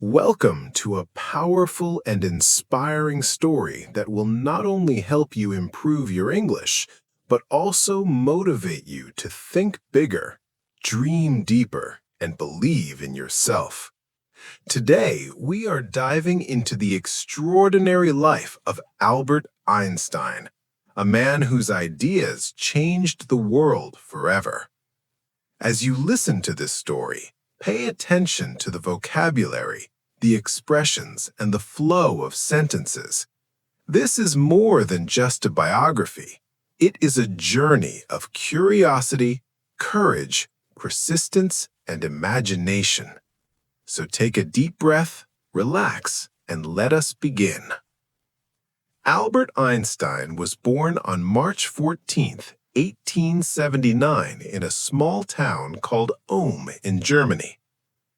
Welcome to a powerful and inspiring story that will not only help you improve your English, but also motivate you to think bigger, dream deeper, and believe in yourself. Today, we are diving into the extraordinary life of Albert Einstein, a man whose ideas changed the world forever. As you listen to this story, pay attention to the vocabulary, the expressions, and the flow of sentences. This is more than just a biography. It is a journey of curiosity, courage, persistence, and imagination. So take a deep breath, relax, and let us begin. Albert Einstein was born on March 14th, 1879 in a small town called Ulm in Germany.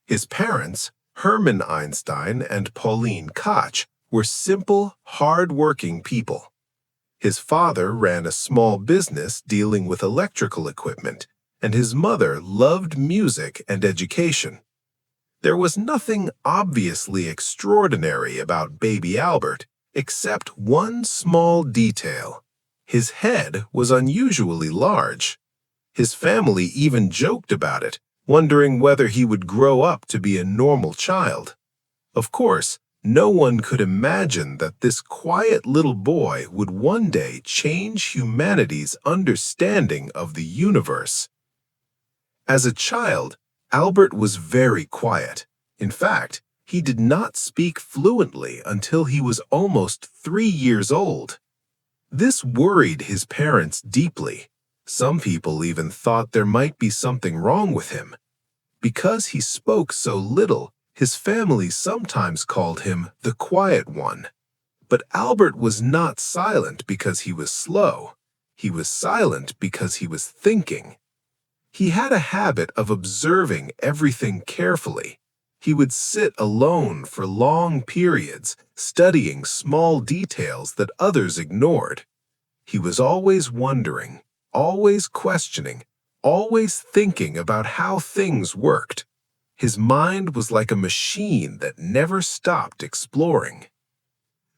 His parents, Hermann Einstein and Pauline Koch, were simple, hard-working people. His father ran a small business dealing with electrical equipment, and his mother loved music and education. There was nothing obviously extraordinary about baby Albert, except one small detail. His head was unusually large. His family even joked about it, wondering whether he would grow up to be a normal child. Of course, no one could imagine that this quiet little boy would one day change humanity's understanding of the universe. As a child, Albert was very quiet. In fact, he did not speak fluently until he was almost 3 years old. This worried his parents deeply. Some people even thought there might be something wrong with him. Because he spoke so little, his family sometimes called him the quiet one. But Albert was not silent because he was slow. He was silent because he was thinking. He had a habit of observing everything carefully. He would sit alone for long periods, studying small details that others ignored. He was always wondering, always questioning, always thinking about how things worked. His mind was like a machine that never stopped exploring.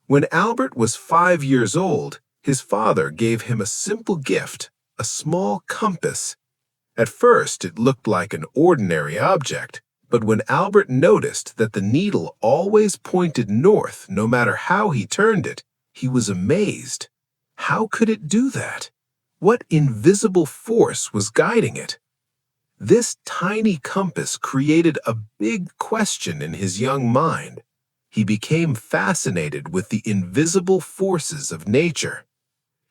When Albert was 5 years old, his father gave him a simple gift, a small compass. At first, it looked like an ordinary object, but when Albert noticed that the needle always pointed north no matter how he turned it, he was amazed. How could it do that? What invisible force was guiding it? This tiny compass created a big question in his young mind. He became fascinated with the invisible forces of nature.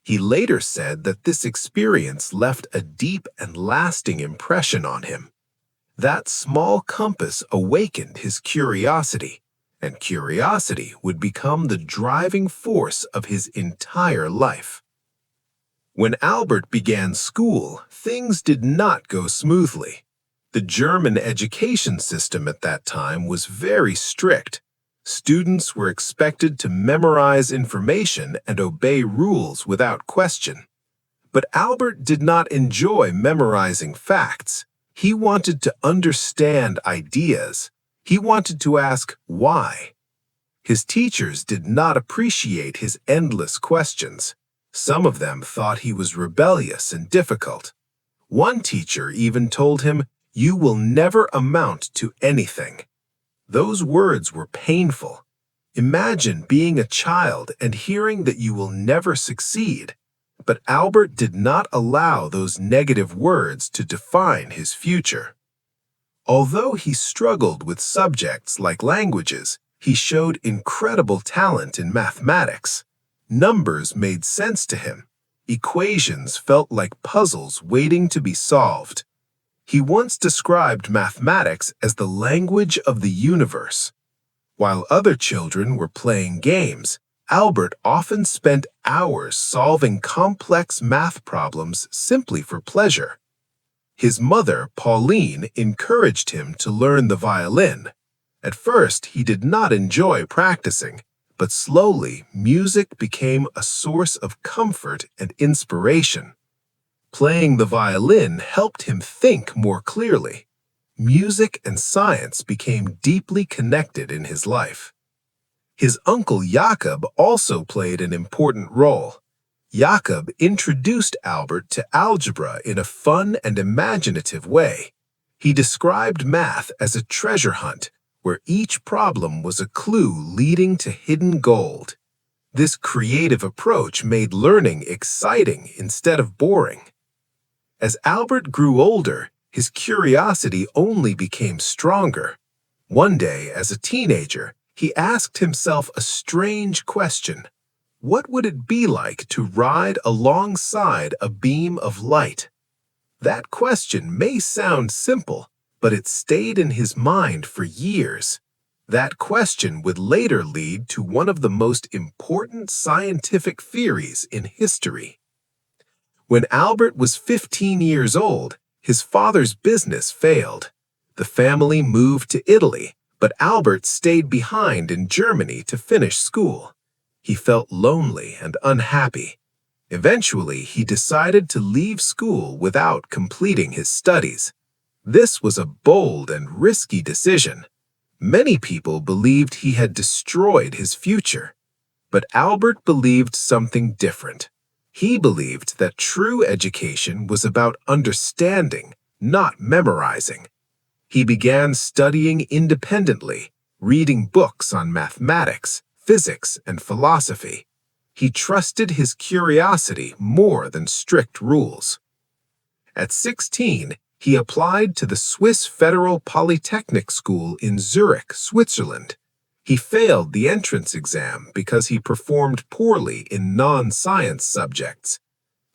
He later said that this experience left a deep and lasting impression on him. That small compass awakened his curiosity, and curiosity would become the driving force of his entire life. When Albert began school, things did not go smoothly. The German education system at that time was very strict. Students were expected to memorize information and obey rules without question. But Albert did not enjoy memorizing facts. He wanted to understand ideas. He wanted to ask why. His teachers did not appreciate his endless questions. Some of them thought he was rebellious and difficult. One teacher even told him, "You will never amount to anything." Those words were painful. Imagine being a child and hearing that you will never succeed. But Albert did not allow those negative words to define his future. Although he struggled with subjects like languages, he showed incredible talent in mathematics. Numbers made sense to him. Equations felt like puzzles waiting to be solved. He once described mathematics as the language of the universe. While other children were playing games, Albert often spent hours solving complex math problems simply for pleasure. His mother, Pauline, encouraged him to learn the violin. At first, he did not enjoy practicing, but slowly, music became a source of comfort and inspiration. Playing the violin helped him think more clearly. music and science became deeply connected in his life. His uncle Jakob also played an important role. Jakob introduced Albert to algebra in a fun and imaginative way. He described math as a treasure hunt, where each problem was a clue leading to hidden gold. This creative approach made learning exciting instead of boring. As Albert grew older, his curiosity only became stronger. One day, as a teenager, he asked himself a strange question. What would it be like to ride alongside a beam of light? That question may sound simple, but it stayed in his mind for years. That question would later lead to one of the most important scientific theories in history. When Albert was 15 years old, his father's business failed. The family moved to Italy, but Albert stayed behind in Germany to finish school. He felt lonely and unhappy. Eventually, he decided to leave school without completing his studies. This was a bold and risky decision. Many people believed he had destroyed his future. But Albert believed something different. He believed that true education was about understanding, not memorizing. He began studying independently, reading books on mathematics, physics, and philosophy. He trusted his curiosity more than strict rules. At 16, he applied to the Swiss Federal Polytechnic School in Zurich, Switzerland. He failed the entrance exam because he performed poorly in non-science subjects.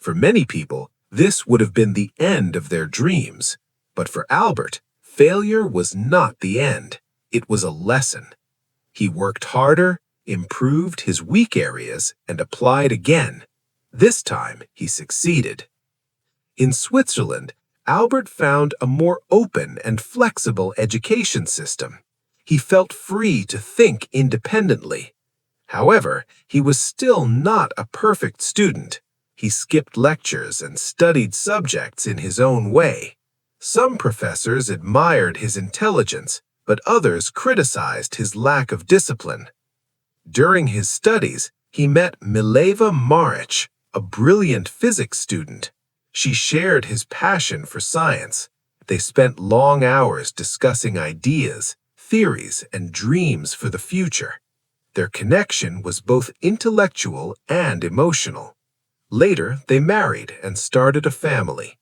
For many people, this would have been the end of their dreams. But for Albert, failure was not the end. It was a lesson. He worked harder, improved his weak areas, and applied again. This time, he succeeded. In Switzerland, Albert found a more open and flexible education system. He felt free to think independently. However, he was still not a perfect student. He skipped lectures and studied subjects in his own way. Some professors admired his intelligence, but others criticized his lack of discipline. During his studies, he met Mileva Maric, a brilliant physics student. She shared his passion for science. They spent long hours discussing ideas, theories, and dreams for the future. Their connection was both intellectual and emotional. Later, they married and started a family.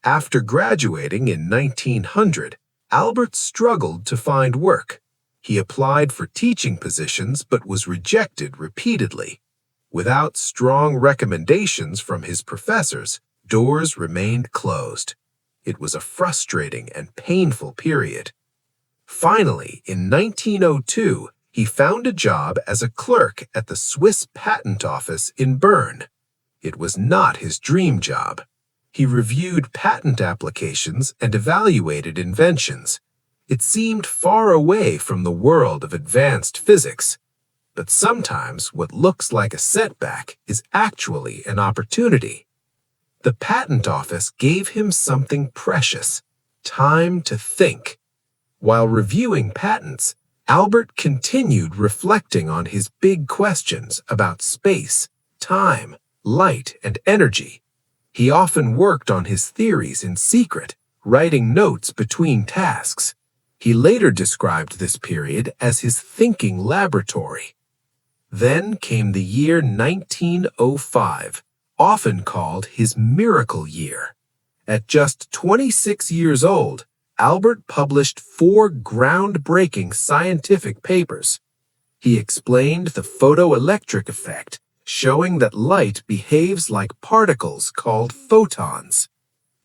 After graduating in 1900, Albert struggled to find work. He applied for teaching positions but was rejected repeatedly. Without strong recommendations from his professors, doors remained closed. It was a frustrating and painful period. Finally, in 1902, he found a job as a clerk at the Swiss Patent Office in Bern. It was not his dream job. He reviewed patent applications and evaluated inventions. It seemed far away from the world of advanced physics. But sometimes what looks like a setback is actually an opportunity. The patent office gave him something precious, time to think. While reviewing patents, Albert continued reflecting on his big questions about space, time, light, and energy. He often worked on his theories in secret, writing notes between tasks. He later described this period as his thinking laboratory. Then came the year 1905, often called his miracle year. At just 26 years old, Albert published 4 groundbreaking scientific papers. He explained the photoelectric effect, showing that light behaves like particles called photons.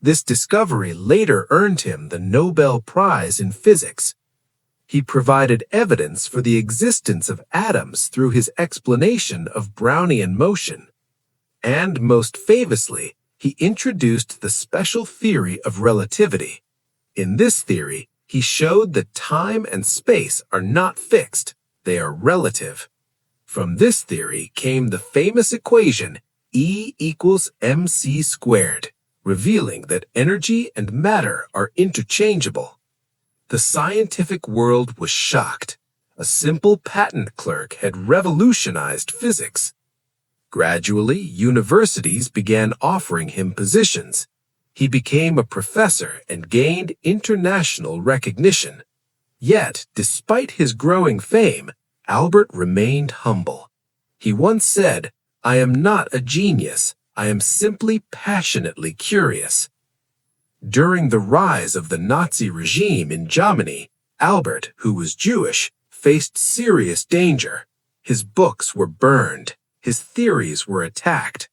This discovery later earned him the Nobel Prize in Physics. He provided evidence for the existence of atoms through his explanation of Brownian motion. And most famously, he introduced the special theory of relativity. In this theory, he showed that time and space are not fixed, they are relative. From this theory came the famous equation E equals mc squared, revealing that energy and matter are interchangeable. The scientific world was shocked. A simple patent clerk had revolutionized physics. Gradually, universities began offering him positions. He became a professor and gained international recognition. Yet, despite his growing fame, Albert remained humble. He once said, "I am not a genius. I am simply passionately curious." During the rise of the Nazi regime in Germany, Albert, who was Jewish, faced serious danger. His books were burned. His theories were attacked.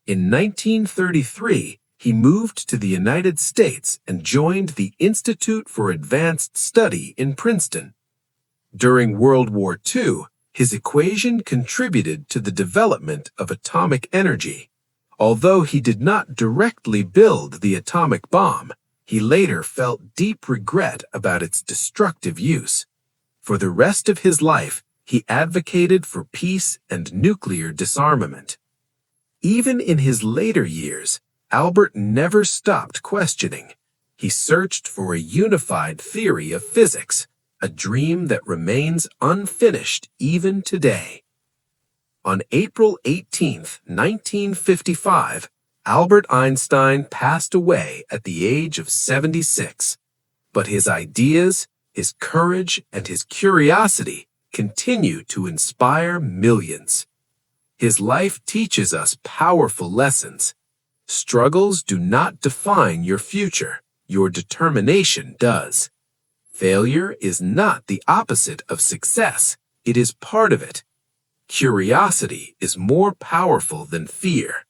In 1933, he moved to the United States and joined the Institute for Advanced Study in Princeton. During World War II, his equation contributed to the development of atomic energy. Although he did not directly build the atomic bomb, he later felt deep regret about its destructive use. For the rest of his life, he advocated for peace and nuclear disarmament. Even in his later years, Albert never stopped questioning. He searched for a unified theory of physics, a dream that remains unfinished even today. On April 18, 1955, Albert Einstein passed away at the age of 76. But his ideas, his courage, and his curiosity continue to inspire millions. His life teaches us powerful lessons. Struggles do not define your future. Your determination does. Failure is not the opposite of success. It is part of it. Curiosity is more powerful than fear.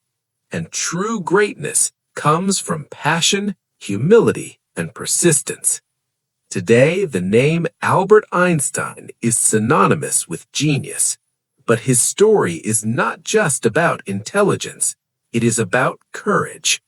And true greatness comes from passion, humility, and persistence. Today, the name Albert Einstein is synonymous with genius. But his story is not just about intelligence. It is about courage.